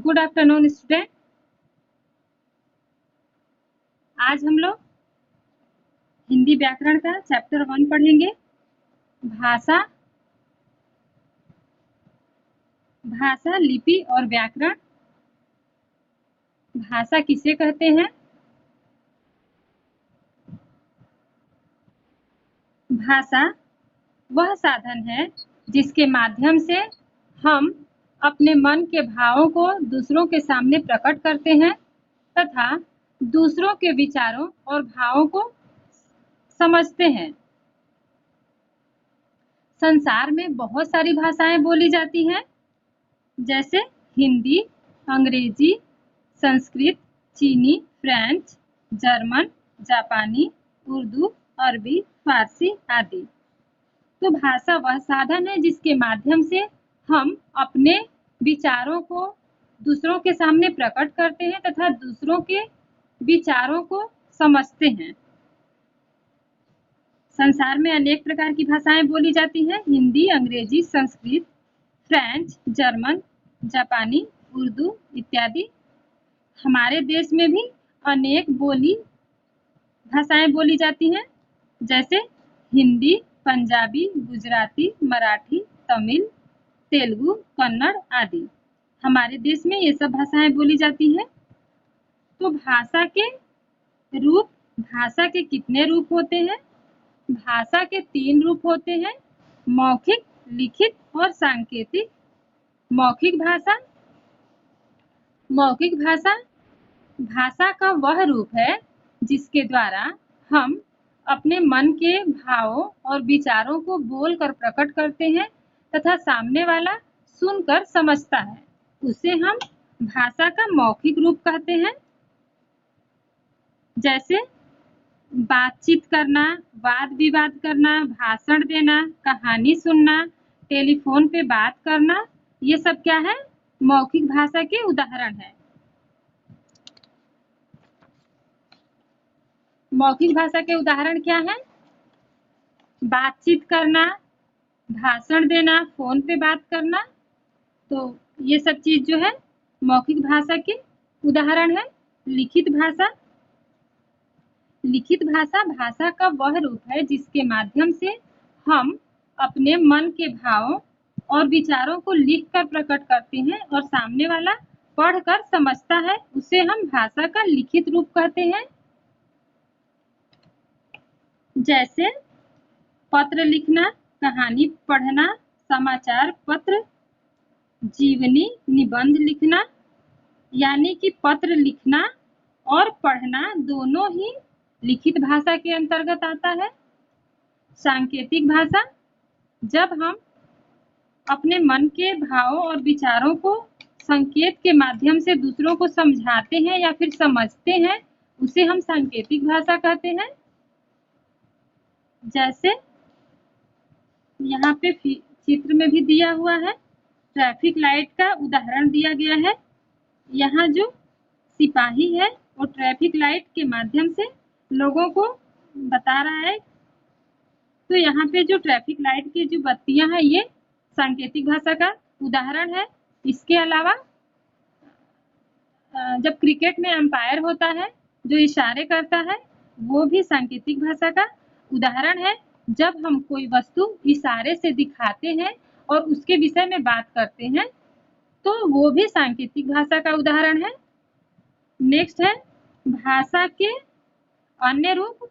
Good afternoon student. आज हम लोग हिंदी व्याकरण का चैप्टर 1 पढ़ेंगे। भाषा, भाषा, लिपि और व्याकरण। भाषा किसे कहते हैं? भाषा वह साधन है जिसके माध्यम से हम अपने मन के भावों को दूसरों के सामने प्रकट करते हैं तथा दूसरों के विचारों और भावों को समझते हैं। संसार में बहुत सारी भाषाएं बोली जाती हैं, जैसे हिंदी, अंग्रेजी, संस्कृत, चीनी, फ्रेंच, जर्मन, जापानी, उर्दू, अरबी, फारसी आदि। तो भाषा वह साधन है जिसके माध्यम से हम अपने विचारों को दूसरों के सामने प्रकट करते हैं तथा दूसरों के विचारों को समझते हैं। संसार में अनेक प्रकार की भाषाएं बोली जाती हैं। हिंदी, अंग्रेजी, संस्कृत, फ्रेंच, जर्मन, जापानी, उर्दू इत्यादि। हमारे देश में भी अनेक भाषाएं बोली जाती हैं, जैसे हिंदी, पंजाबी, गुजराती, मराठी, तमिल, तेलुगु, कन्नड़ आदि। हमारे देश में ये सब भाषाएं बोली जाती हैं। तो भाषा के कितने रूप होते हैं? भाषा के 3 रूप होते हैं, मौखिक, लिखित और सांकेतिक। मौखिक भाषा भाषा का वह रूप है जिसके द्वारा हम अपने मन के भावों और विचारों को बोलकर प्रकट करते हैं तथा सामने वाला सुनकर समझता है। उसे हम भाषा का मौखिक रूप कहते हैं। जैसे बातचीत करना, वाद विवाद करना, भाषण देना, कहानी सुनना, टेलीफोन पे बात करना, ये सब क्या है? मौखिक भाषा के उदाहरण है। मौखिक भाषा के उदाहरण क्या है? बातचीत करना, भाषण देना, फोन पे बात करना। तो ये सब चीज जो है मौखिक भाषा के उदाहरण है। लिखित भाषा भाषा का वह रूप है जिसके माध्यम से हम अपने मन के भावों और विचारों को लिखकर प्रकट करते हैं और सामने वाला पढ़कर समझता है। उसे हम भाषा का लिखित रूप कहते हैं। जैसे पत्र लिखना, कहानी पढ़ना, समाचार पत्र, जीवनी, निबंध लिखना। यानी कि पत्र लिखना और पढ़ना दोनों ही लिखित भाषा के अंतर्गत आता है। सांकेतिक भाषा, जब हम अपने मन के भावों और विचारों को संकेत के माध्यम से दूसरों को समझाते हैं या फिर समझते हैं, उसे हम सांकेतिक भाषा कहते हैं। जैसे यहाँ पे चित्र में भी दिया हुआ है, ट्रैफिक लाइट का उदाहरण दिया गया है। यहाँ जो सिपाही है वो ट्रैफिक लाइट के माध्यम से लोगों को बता रहा है। तो यहाँ पे जो ट्रैफिक लाइट की जो बत्तियां हैं ये सांकेतिक भाषा का उदाहरण है। इसके अलावा जब क्रिकेट में अंपायर होता है जो इशारे करता है, वो भी सांकेतिक भाषा का उदाहरण है। जब हम कोई वस्तु इशारे से दिखाते हैं और उसके विषय में बात करते हैं तो वो भी सांकेतिक भाषा का उदाहरण है। नेक्स्ट है भाषा के अन्य रूप।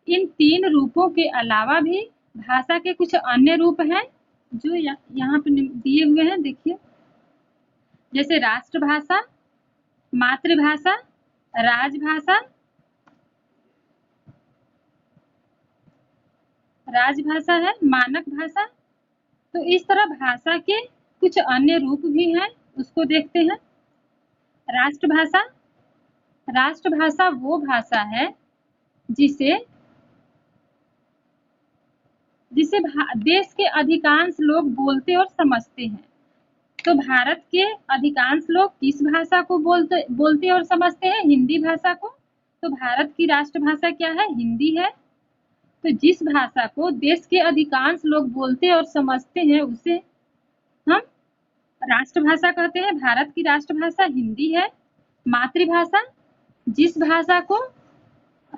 इन 3 रूपों के अलावा भी भाषा के कुछ अन्य रूप हैं जो यहाँ पे दिए हुए हैं, देखिए। जैसे राष्ट्रभाषा, मातृभाषा, राजभाषा है, मानक भाषा। तो इस तरह भाषा के कुछ अन्य रूप भी हैं, उसको देखते हैं। राष्ट्रभाषा वो भाषा है जिसे देश के अधिकांश लोग बोलते और समझते हैं। तो भारत के अधिकांश लोग किस भाषा को बोलते और समझते हैं? हिंदी भाषा को। तो भारत की राष्ट्रभाषा क्या है? हिंदी है। तो जिस भाषा को देश के अधिकांश लोग बोलते और समझते हैं उसे हम राष्ट्रभाषा कहते हैं, भारत की राष्ट्रभाषा हिंदी है। मातृभाषा, जिस भाषा को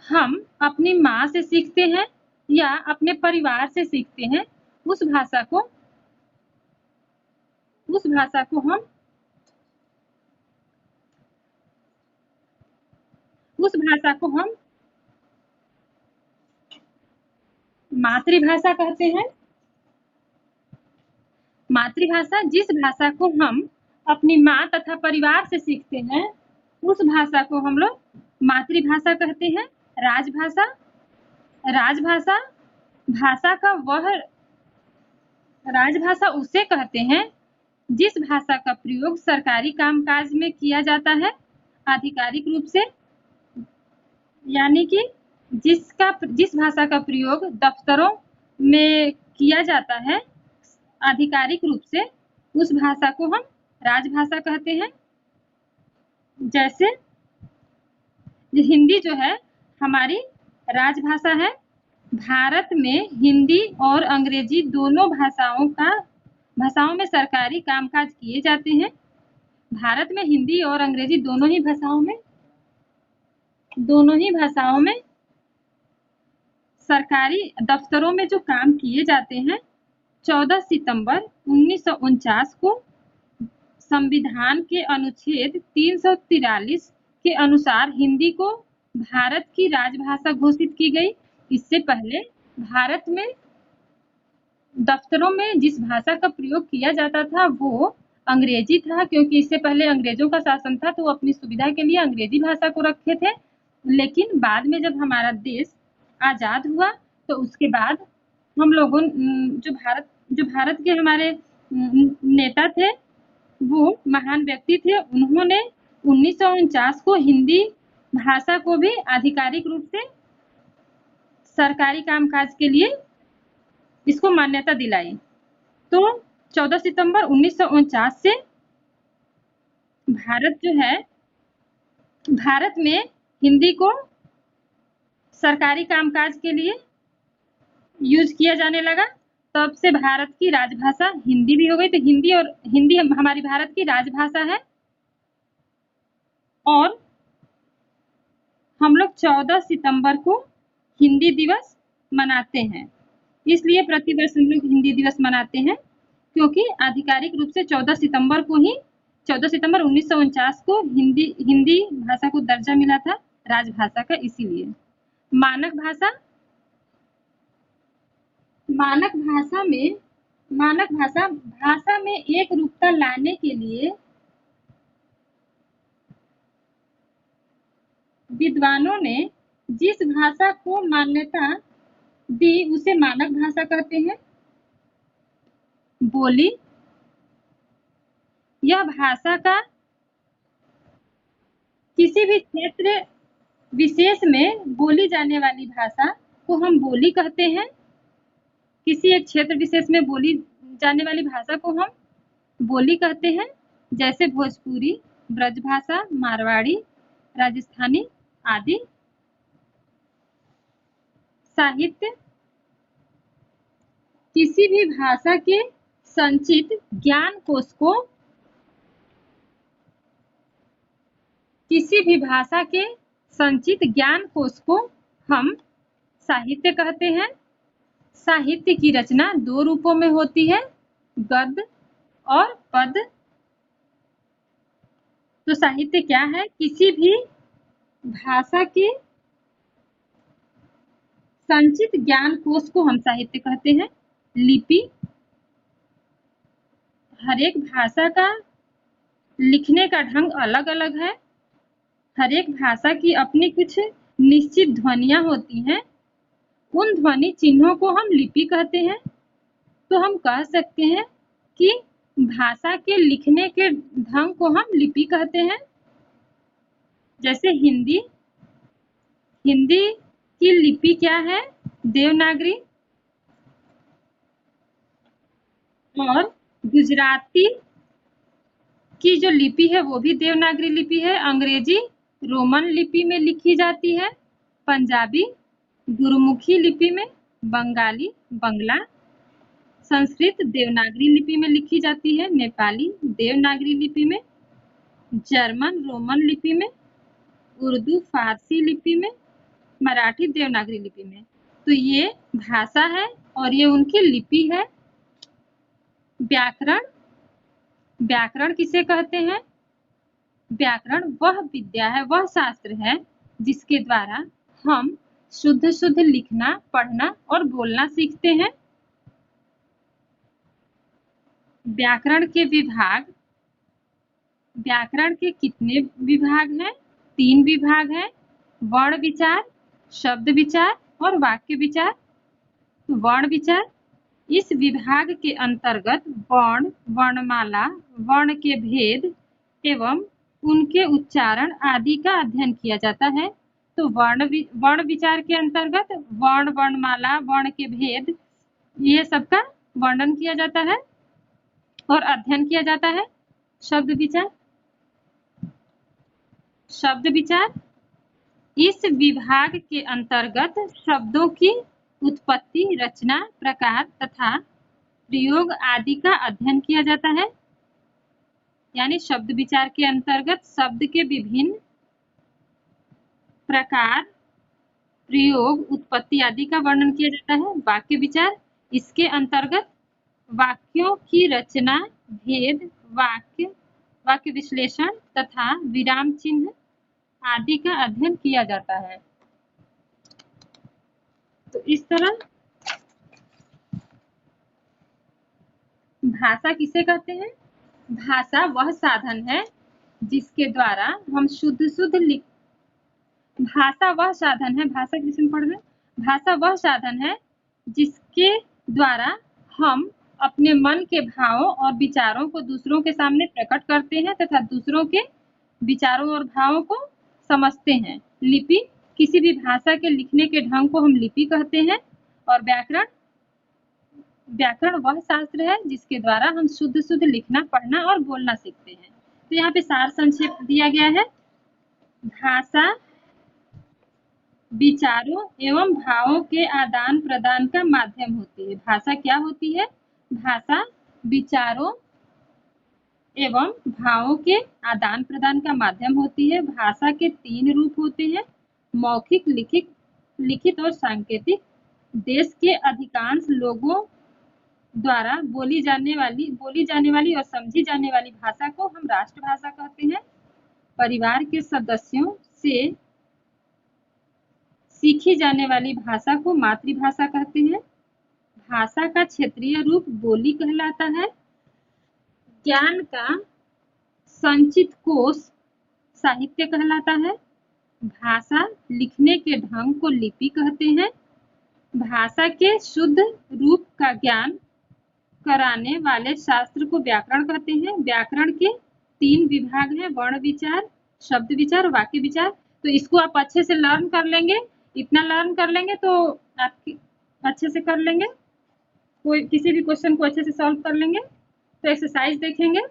हम अपनी माँ से सीखते हैं या अपने परिवार से सीखते हैं, उस भाषा को हम मातृभाषा कहते हैं। मातृभाषा, जिस भाषा को हम अपनी माँ तथा परिवार से सीखते हैं, उस भाषा को हम लोग मातृभाषा कहते हैं। राजभाषा, राजभाषा राजभाषा उसे कहते हैं जिस भाषा का प्रयोग सरकारी कामकाज में किया जाता है आधिकारिक रूप से, यानी कि जिस भाषा का प्रयोग दफ्तरों में किया जाता है आधिकारिक रूप से, उस भाषा को हम राजभाषा कहते हैं। जैसे हिंदी जो है हमारी राजभाषा है। भारत में हिंदी और अंग्रेजी दोनों भाषाओं में सरकारी कामकाज किए जाते हैं। भारत में हिंदी और अंग्रेजी दोनों ही भाषाओं में सरकारी दफ्तरों में जो काम किए जाते हैं, 14 सितंबर 1949 को संविधान के अनुच्छेद 343 के अनुसार हिंदी को भारत की राजभाषा घोषित की गई। इससे पहले भारत में दफ्तरों में जिस भाषा का प्रयोग किया जाता था वो अंग्रेजी था, क्योंकि इससे पहले अंग्रेजों का शासन था, तो अपनी सुविधा के लिए अंग्रेजी भाषा को रखे थे। लेकिन बाद में जब हमारा देश आजाद हुआ तो उसके बाद हम लोगों जो भारत के हमारे नेता थे, वो महान व्यक्ति थे, उन्होंने 1949 को हिंदी भाषा को भी आधिकारिक रूप से सरकारी कामकाज के लिए इसको मान्यता दिलाई। तो 14 सितंबर 1949 से भारत में हिंदी को सरकारी कामकाज के लिए यूज किया जाने लगा। तब से भारत की राजभाषा हिंदी भी हो गई। तो हिंदी हमारी भारत की राजभाषा है। और हम लोग 14 सितंबर को हिंदी दिवस मनाते हैं। इसलिए प्रतिवर्ष हम लोग हिंदी दिवस मनाते हैं, क्योंकि आधिकारिक रूप से 14 सितंबर 1949 को हिंदी भाषा को दर्जा मिला था राजभाषा का। इसीलिए मानक भाषा में एक रूपता लाने के लिए विद्वानों ने जिस भाषा को मान्यता दी उसे मानक भाषा कहते हैं। बोली, यह भाषा का किसी भी क्षेत्र विशेष में बोली जाने वाली भाषा को हम बोली कहते हैं। किसी एक क्षेत्र विशेष में बोली जाने वाली भाषा को हम बोली कहते हैं, जैसे भोजपुरी, ब्रजभाषा, मारवाड़ी, राजस्थानी आदि। साहित्य, किसी भी भाषा के संचित ज्ञानकोश को हम साहित्य कहते हैं। साहित्य की रचना दो रूपों में होती है, गद्य और पद्य। तो साहित्य क्या है? किसी भी भाषा के संचित ज्ञानकोश को हम साहित्य कहते हैं। लिपि, हर एक भाषा का लिखने का ढंग अलग अलग है। हर एक भाषा की अपनी कुछ निश्चित ध्वनियां होती हैं। उन ध्वनि चिन्हों को हम लिपि कहते हैं। तो हम कह सकते हैं कि भाषा के लिखने के ढंग को हम लिपि कहते हैं। जैसे हिंदी की लिपि क्या है? देवनागरी। और गुजराती की जो लिपि है वो भी देवनागरी लिपि है। अंग्रेजी रोमन लिपि में लिखी जाती है। पंजाबी गुरुमुखी लिपि में, बंगाली बंगला, संस्कृत देवनागरी लिपि में लिखी जाती है, नेपाली देवनागरी लिपि में, जर्मन रोमन लिपि में, उर्दू फारसी लिपि में, मराठी देवनागरी लिपि में। तो ये भाषा है और ये उनकी लिपि है। व्याकरण, व्याकरण किसे कहते हैं? व्याकरण वह विद्या है, वह शास्त्र है जिसके द्वारा हम शुद्ध शुद्ध लिखना, पढ़ना और बोलना सीखते हैं। व्याकरण के विभाग, व्याकरण के कितने विभाग हैं? 3 विभाग हैं, वर्ण विचार, शब्द विचार और वाक्य विचार। वर्ण विचार, इस विभाग के अंतर्गत वर्ण, वर्णमाला, वर्ण के भेद एवं उनके उच्चारण आदि का अध्ययन किया जाता है। तो वर्ण विचार के अंतर्गत वर्ण, वर्णमाला, वर्ण के भेद, ये सबका वर्णन किया जाता है और अध्ययन किया जाता है। शब्द विचार, शब्द विचार इस विभाग के अंतर्गत शब्दों की उत्पत्ति, रचना, प्रकार तथा प्रयोग आदि का अध्ययन किया जाता है। यानी शब्द विचार के अंतर्गत शब्द के विभिन्न प्रकार, प्रयोग, उत्पत्ति आदि का वर्णन किया जाता है। वाक्य विचार, इसके अंतर्गत वाक्यों की रचना, भेद, वाक्य विश्लेषण तथा विराम चिन्ह आदि का अध्ययन किया जाता है। तो इस तरह भाषा किसे कहते हैं? भाषा वह साधन है जिसके द्वारा हम शुद्ध शुद्ध भाषा वह साधन है, भाषा किसे पढ़ रहे? भाषा वह साधन है जिसके द्वारा हम अपने मन के भावों और विचारों को दूसरों के सामने प्रकट करते हैं तथा दूसरों के विचारों और भावों को समझते हैं। लिपि, किसी भी भाषा के लिखने के ढंग को हम लिपि कहते हैं। और व्याकरण, व्याकरण वह शास्त्र है जिसके द्वारा हम शुद्ध शुद्ध लिखना, पढ़ना और बोलना सीखते हैं। तो यहाँ पे सार संक्षेप दिया गया है। भाषा विचारों एवं भावों के आदान प्रदान का माध्यम होती है। भाषा क्या होती है? भाषा विचारों एवं भावों के आदान प्रदान का माध्यम होती है। भाषा के 3 रूप होते हैं, मौखिक, लिखित और सांकेतिक। देश के अधिकांश लोगों द्वारा बोली जाने वाली और समझी जाने वाली भाषा को हम राष्ट्रभाषा कहते हैं। परिवार के सदस्यों से सीखी जाने वाली भाषा को मातृभाषा कहते हैं। भाषा का क्षेत्रीय रूप बोली कहलाता है। ज्ञान का संचित कोश साहित्य कहलाता है। भाषा लिखने के ढंग को लिपि कहते हैं। भाषा के शुद्ध रूप का ज्ञान कराने वाले शास्त्र को व्याकरण कहते हैं। व्याकरण के 3 विभाग हैं, वर्ण विचार, शब्द विचार, वाक्य विचार। तो इसको आप अच्छे से लर्न कर लेंगे, इतना लर्न कर लेंगे तो आप अच्छे से कर लेंगे, कोई किसी भी क्वेश्चन को अच्छे से सॉल्व कर लेंगे। तो एक्सरसाइज देखेंगे।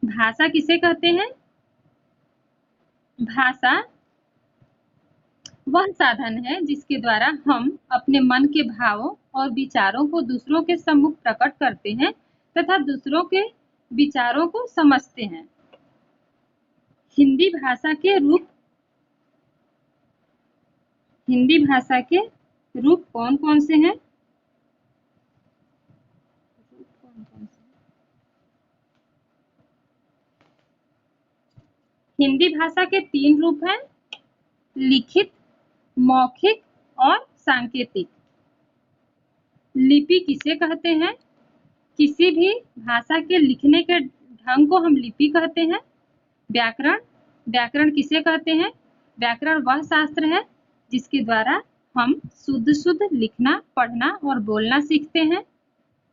भाषा किसे कहते हैं? भाषा वह साधन है जिसके द्वारा हम अपने मन के भावों और विचारों को दूसरों के सम्मुख प्रकट करते हैं तथा दूसरों के विचारों को समझते हैं। हिंदी भाषा के रूप कौन कौन से हैं? हिंदी भाषा के 3 रूप हैं, लिखित, मौखिक और सांकेतिक। लिपि किसे कहते हैं? किसी भी भाषा के लिखने के ढंग को हम लिपि कहते हैं। व्याकरण किसे कहते हैं? व्याकरण वह शास्त्र है जिसके द्वारा हम शुद्ध शुद्ध लिखना, पढ़ना और बोलना सीखते हैं।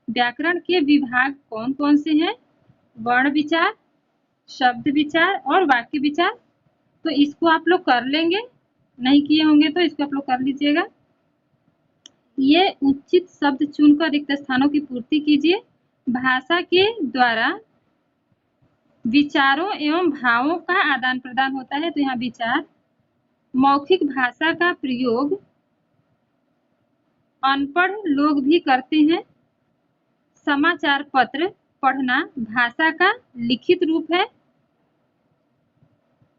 व्याकरण के विभाग कौन कौन से हैं? वर्ण विचार, शब्द विचार और वाक्य विचार। तो इसको आप लोग कर लेंगे, नहीं किए होंगे तो इसको आप लोग कर लीजिएगा। ये उचित शब्द चुनकर रिक्त स्थानों की पूर्ति कीजिए। भाषा के द्वारा विचारों एवं भावों का आदान प्रदान होता है। तो यहाँ विचार, मौखिक भाषा का प्रयोग अनपढ़ लोग भी करते हैं। समाचार पत्र पढ़ना भाषा का लिखित रूप है।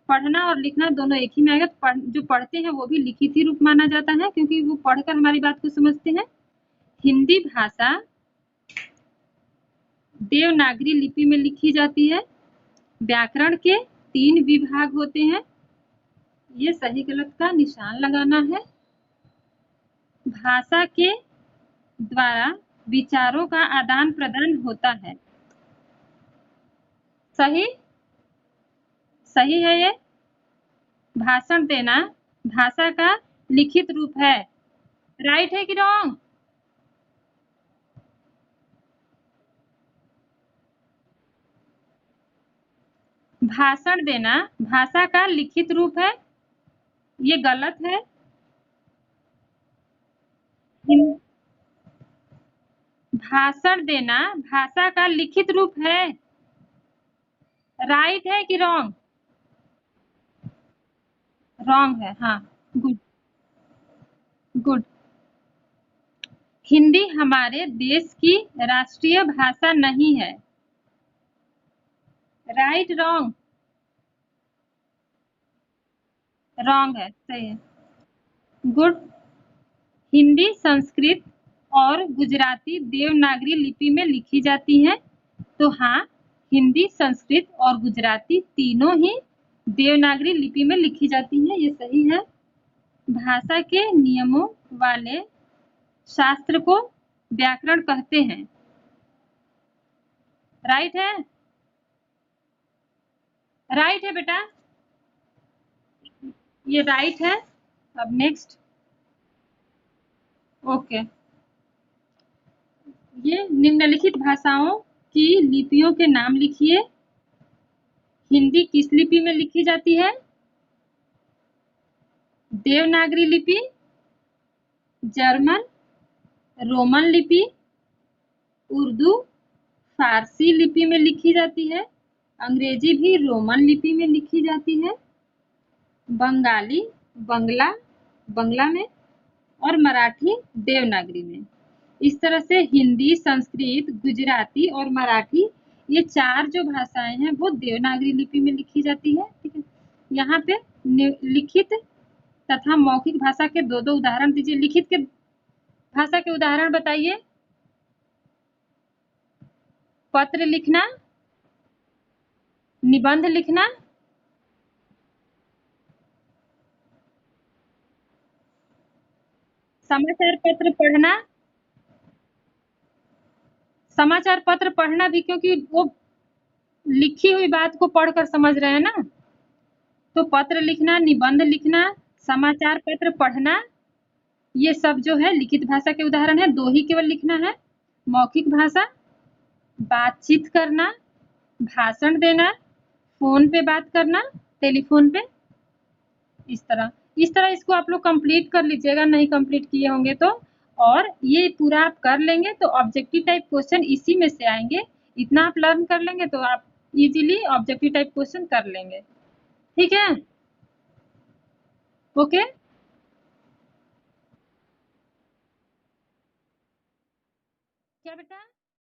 पढ़ना और लिखना दोनों एक ही में आएगा। जो पढ़ते हैं वो भी लिखित ही रूप माना जाता है, क्योंकि वो पढ़कर हमारी बात को समझते हैं। हिंदी भाषा देवनागरी लिपि में लिखी जाती है। व्याकरण के 3 विभाग होते हैं। ये सही गलत का निशान लगाना है। भाषा के द्वारा विचारों का आदान प्रदान होता है। सही सही है ये। भाषण देना भाषा का लिखित रूप है। राइट है कि रॉन्ग? भाषण देना भाषा का लिखित रूप है। ये गलत है। भाषण देना भाषा का लिखित रूप है। राइट है कि रॉन्ग? रॉन्ग है। हाँ, गुड गुड। हिंदी हमारे देश की राष्ट्रीय भाषा नहीं है। Right wrong? रॉन्ग है। सही है। गुड। हिंदी संस्कृत और गुजराती देवनागरी लिपि में लिखी जाती है। तो हाँ, हिंदी संस्कृत और गुजराती तीनों ही देवनागरी लिपि में लिखी जाती है। ये सही है। भाषा के नियमों वाले शास्त्र को व्याकरण कहते हैं। राइट है? राइट है बेटा। ये राइट है। अब नेक्स्ट। ओके। ये निम्नलिखित भाषाओं की लिपियों के नाम लिखिए। हिंदी किस लिपि में लिखी जाती है? देवनागरी लिपि, जर्मन, रोमन लिपि, उर्दू, फारसी लिपि में लिखी जाती है। अंग्रेजी भी रोमन लिपि में लिखी जाती है। बंगाली बंगला में, और मराठी देवनागरी में। इस तरह से हिंदी, संस्कृत, गुजराती और मराठी ये 4 जो भाषाएं हैं वो देवनागरी लिपि में लिखी जाती है। ठीक है। यहाँ पे लिखित तथा मौखिक भाषा के 2-2 उदाहरण दीजिए। लिखित के भाषा के उदाहरण बताइए। पत्र लिखना, निबंध लिखना, समाचार पत्र पढ़ना। समाचार पत्र पढ़ना भी, क्योंकि वो लिखी हुई बात को पढ़कर समझ रहे हैं ना। तो पत्र लिखना, निबंध लिखना, समाचार पत्र पढ़ना, ये सब जो है लिखित भाषा के उदाहरण है। 2 ही केवल लिखना है। मौखिक भाषा बातचीत करना, भाषण देना, फोन पे बात करना, टेलीफोन पे। इस तरह इसको आप लोग कंप्लीट कर लीजिएगा, नहीं कंप्लीट किए होंगे तो। और ये पूरा आप कर लेंगे तो ऑब्जेक्टिव टाइप क्वेश्चन इसी में से आएंगे। इतना आप लर्न कर लेंगे तो आप इजीली ऑब्जेक्टिव टाइप क्वेश्चन कर लेंगे। ठीक है। ओके। क्या बेटा?